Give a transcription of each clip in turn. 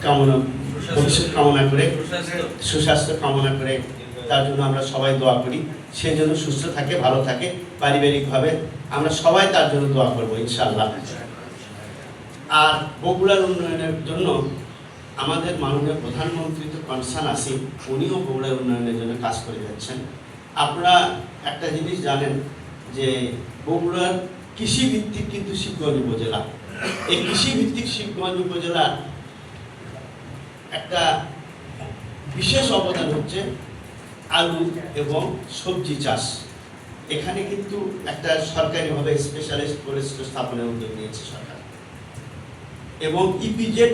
কামনা ভবিষ্যৎ কামনা করে, সুস্বাস্থ্য কামনা করে তার জন্য আমরা সবাই দোয়া করি। সে যেন সুস্থ থাকে, ভালো থাকে, পারিবারিকভাবে আমরা সবাই তার জন্য দোয়া করবো ইনশাআল্লাহ। আর বগুড়ার উন্নয়নের জন্য আমাদের মাননীয় প্রধানমন্ত্রী তো কনসার্ন আছেন, উনিও বগুড়ার উন্নয়নের জন্য কাজ করে যাচ্ছেন। আপনারা একটা জিনিস জানেন যে বগুড়ার কৃষিভিত্তিক কিন্তু শিবগঞ্জ উপজেলা। এই কৃষিভিত্তিক শিবগঞ্জ উপজেলার একটা বিশেষ অবদান হচ্ছে আলু এবং সবজি চাষ। এখানে কিন্তু একটা সরকারিভাবে স্পেশালিস্ট কোল্ড স্টোর স্থাপনের উদ্যোগ নিয়েছে সরকার, এবং ইপিজেড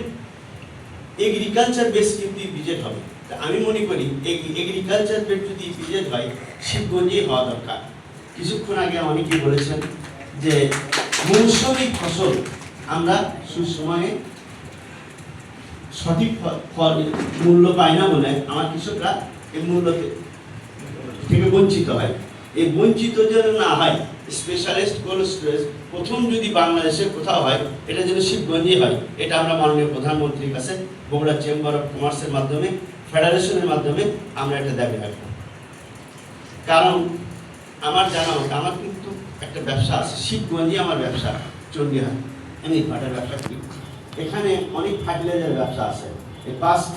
এগ্রিকালচার বেস কিন্তু ইপিজেড হবে। আমি মনে করি এগ্রিকালচার বেস যদি ইপিজেড হয়, শিবগঞ্জেই হওয়া দরকার। কিছুক্ষণ আগে অনেকেই বলেছেন যে মৌসুমী ফসল আমরা সুসময়ে সঠিক মূল্য পায় না বলে আমার কৃষকরা এই মূল্য থেকে বঞ্চিত হয়। এই বঞ্চিত যেন না হয়, স্পেশালিস্ট কোল্ড স্টোরেজ প্রথম যদি বাংলাদেশে কোথাও হয়, এটা যেন শিবগঞ্জে হয়। এটা আমরা মাননীয় প্রধানমন্ত্রীর কাছে বগুড়া চেম্বার অফ কমার্সের মাধ্যমে, ফেডারেশনের মাধ্যমে আমরা এটা দাবি রাখবো। কারণ আমার জানা মতো আমার কিন্তু একটা ব্যবসা আছে শিবগঞ্জে, আমার ব্যবসা চণ্ডীহাট, আমি ভাটার ব্যবসা করি। এখানে অনেক ফার্টিলাইজার ব্যবসা আছে। এই past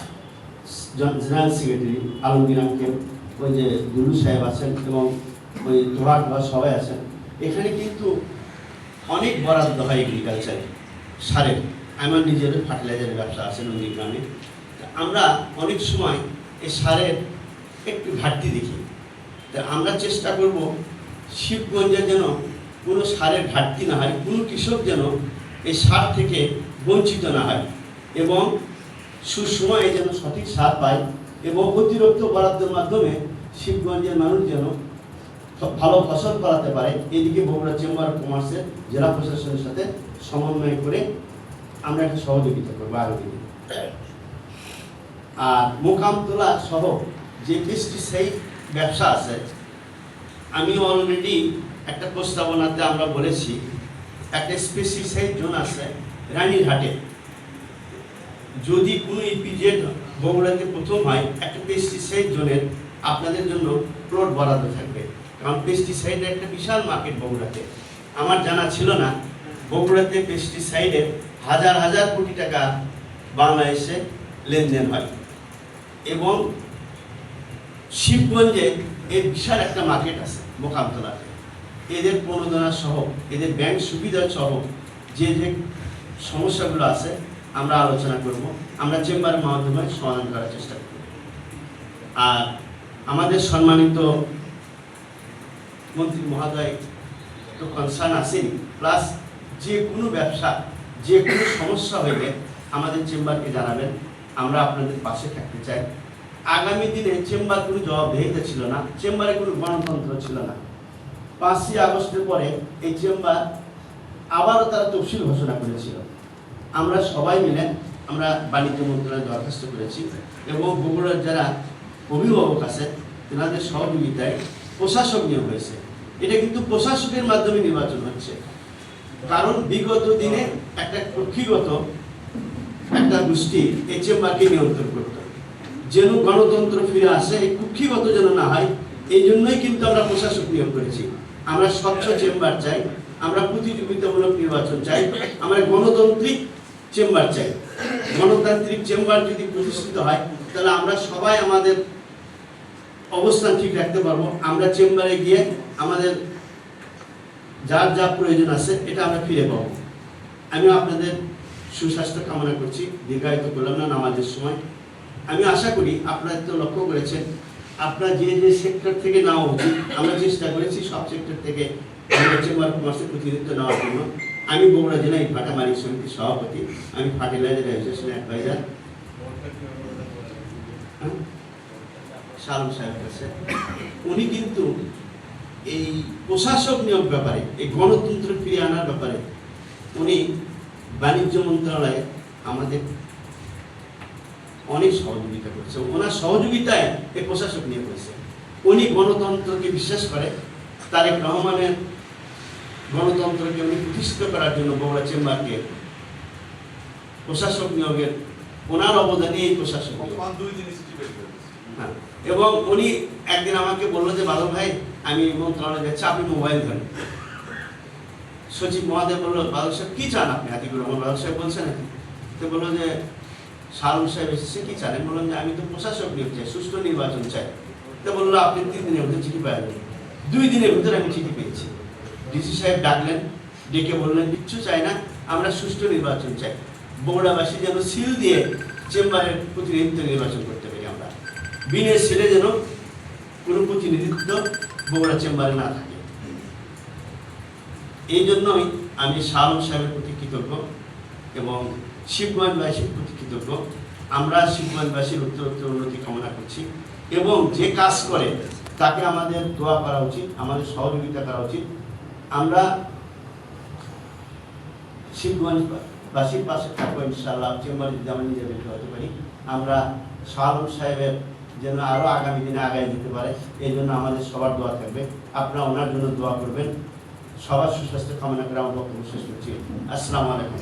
general secretary Alamgir uncle, ওই যে দুলু সাহেব আছেন এবং ওই তোহাট বা সবাই আছেন। এখানে কিন্তু অনেক বরাদ্দ হয় এগ্রিকালচারে, সারের। আমার নিজের ফার্টিলাইজারের ব্যবসা আছে নন্দীগ্রামে। আমরা অনেক সময় এই সারের একটু ঘাটতি দেখি। তা আমরা চেষ্টা করব শিবগঞ্জে যেন কোনো সারের ঘাটতি না হয়, কোনো কৃষক যেন এই সার থেকে বঞ্চিত না হয়, এবং সুসময়ে যেন সঠিক সার পায়, এবং অতিরিক্ত বরাদ্দের মাধ্যমে শিবগঞ্জের মানুষ যেন ভালো ফসল ফলাতে পারে। এদিকে বগুড়া চেম্বার অফ কমার্সের জেলা প্রশাসনের সাথে সমন্বয় করে আমরা একটা সহযোগিতা করবো আরো দিকে। আর মোকামতলা সহ যে পেস্টিসাইড ব্যবসা আছে, আমি অলরেডি একটা প্রস্তাবনাতে আমরা বলেছি একটা পেস্টিসাইড জোন আছে রানীরহাটে। যদি কোনো ইপিজেড বগুড়াতে প্রথম হয়, একটা পেস্টিসাইড জোনের আপনাদের জন্য প্লট বরাদ্দ থাকবে। কারণ পেস্টিসাইডের একটা বিশাল মার্কেট বগুড়াতে। আমার জানা ছিল না বগুড়াতে পেস্টিসাইডের হাজার হাজার কোটি টাকা বাংলাদেশে লেনদেন হয়, এবং শিবগঞ্জে এর বিশাল একটা মার্কেট আছে মোকামতলাতে। এদের প্রণোদনা সহ, এদের ব্যাংক সুবিধা সহ যে যে সমস্যাগুলো আছে আমরা আলোচনা করব, আমরা চেম্বারের মাধ্যমে সমাধান করার চেষ্টা করব। আর আমাদের সম্মানিত মন্ত্রী মহোদয় তো কনসার্ন আছেন, প্লাস যে কোনো ব্যবসা, যে কোনো সমস্যা হইলে আমাদের চেম্বারকে জানাবেন, আমরা আপনাদের পাশে থাকতে চাই। আগামী দিনে চেম্বার কোনো জবাবদিহিতা ছিল না, চেম্বারে কোনো গণতন্ত্র ছিল না। 5ই আগস্টের পরে এই চেম্বার আবারও তারা তফসিল ঘোষণা করেছিল। আমরা সবাই মিলে আমরা বাণিজ্য মন্ত্রণালয়ে দরখাস্ত করেছি, এবং বগুড়ার যারা অভিভাবক আছে তেনাদের সহযোগিতায় প্রশাসক নিয়োগ হয়েছে। এটা কিন্তু প্রশাসকের মাধ্যমে নির্বাচন হচ্ছে, কারণ বিগত দিনে একটা কক্ষিগত একটা গোষ্ঠী এই চেম্বারকে নিয়ন্ত্রণ করত। যেন গণতন্ত্র ফিরে আসে, এই কক্ষিগত যেন না হয়, এই জন্যই কিন্তু আমরা প্রশাসক নিয়োগ করেছি। আমরা স্বচ্ছ চেম্বার চাই, আমরা প্রতিযোগিতামূলক নির্বাচন চাই, আমরা গণতান্ত্রিক চেম্বার চাই। গণতান্ত্রিক চেম্বার যদি প্রতিষ্ঠিত হয়, তাহলে আমরা সবাই আমাদের অবস্থান ঠিক রাখতে পারবো। আমরা চেম্বারে গিয়ে আমাদের যার যা প্রয়োজন আছে এটা আমরা ফিরে পাবো। আমি আপনাদের সুস্বাস্থ্য কামনা করছি, দীর্ঘায়িত করলাম না নামাজের সময়। আমি আশা করি আপনারা তো লক্ষ্য করেছেন, আপনারা যে যে সেক্টর থেকে নেওয়া উচিত, আমরা চেষ্টা করেছি সব সেক্টর থেকে চেম্বার অফ কমার্সের প্রতিনিধিত্ব নেওয়ার জন্য। আমি বগুড়া জেলা ইটভাটা মালিক সমিতির সভাপতি, আমি ফার্টিলাইজার অ্যাসোসিয়েশনের অ্যাডভাইজার শালম সাহেব কাছে। উনি কিন্তু এই প্রশাসক নিয়োগ ব্যাপারে, এই গণতন্ত্র ফিরিয়ে আনার ব্যাপারে উনি বাণিজ্য মন্ত্রণালয়ে আমাদের অনেক সহযোগিতা করছে। ওনার সহযোগিতায় এই প্রশাসক নিয়োগ হয়েছে। উনি গণতন্ত্রকে বিশ্বাস করে, তারেক রহমানের গণতন্ত্রকে উনি প্রতিষ্ঠিত করার জন্য বগুড়া চেম্বারকে প্রশাসক নিয়োগের ওনার অবদানে এই প্রশাসন। হ্যাঁ, এবং উনি একদিন আমাকে বললো যে বাদল ভাই আমি মন্ত্রণালয়ে যাচ্ছি, আপনি মোবাইল ধরেন। সচিব মহাদেব বললো বাদল সাহেব কি চান আপনি? আতিকুর রহমান বাদল সাহেব বলছেন নাকি? তো বললো যে শাহরুখ সাহেব এসেছে, কি চান? আমি বললাম যে আমি তো প্রশাসক নিয়োগ চাই, সুষ্ঠু নির্বাচন চাই। তো বললো আপনি 3 দিনের মধ্যে চিঠি পাবেন। 2 দিনের ভিতরে আমি চিঠি পেয়েছি। ডিসি সাহেব ডাকলেন, ডেকে বললেন কিচ্ছু চাই না, আমরা সুষ্ঠু নির্বাচন চাই। বগুড়াবাসী যেন সিল দিয়ে চেম্বারের প্রতিনিধিত্ব নির্বাচন করতে পারি আমরা, বিনের সিলে যেন কোনো প্রতিনিধিত্ব বগুড়া চেম্বারে না থাকে। এই জন্যই আমি শাহরুখ সাহেবের প্রতি কৃতজ্ঞ এবং শিবগঞ্জবাসীর প্রতি কৃতজ্ঞ। আমরা শিবগঞ্জবাসীর উত্তরোত্তর উন্নতি কামনা করছি এবং যে কাজ করে তাকে আমাদের দোয়া করা উচিত, আমাদের সহযোগিতা করা উচিত। আমরা শিবগঞ্জবাসীর পাশে থাকবো ইনশাআল্লাহ। চেম্বারে যদি আমরা নিজে বের হতে পারি, আমরা শাহরুখ সাহেবের যেন আরও আগামী দিনে আগায় দিতে পারে, এই জন্য আমাদের সবার দোয়া থাকবে। আপনারা ওনার জন্য দোয়া করবেন। সবার সুস্বাস্থ্য কামনা করে আমার বক্তব্য শেষ করছি। আসসালামু আলাইকুম।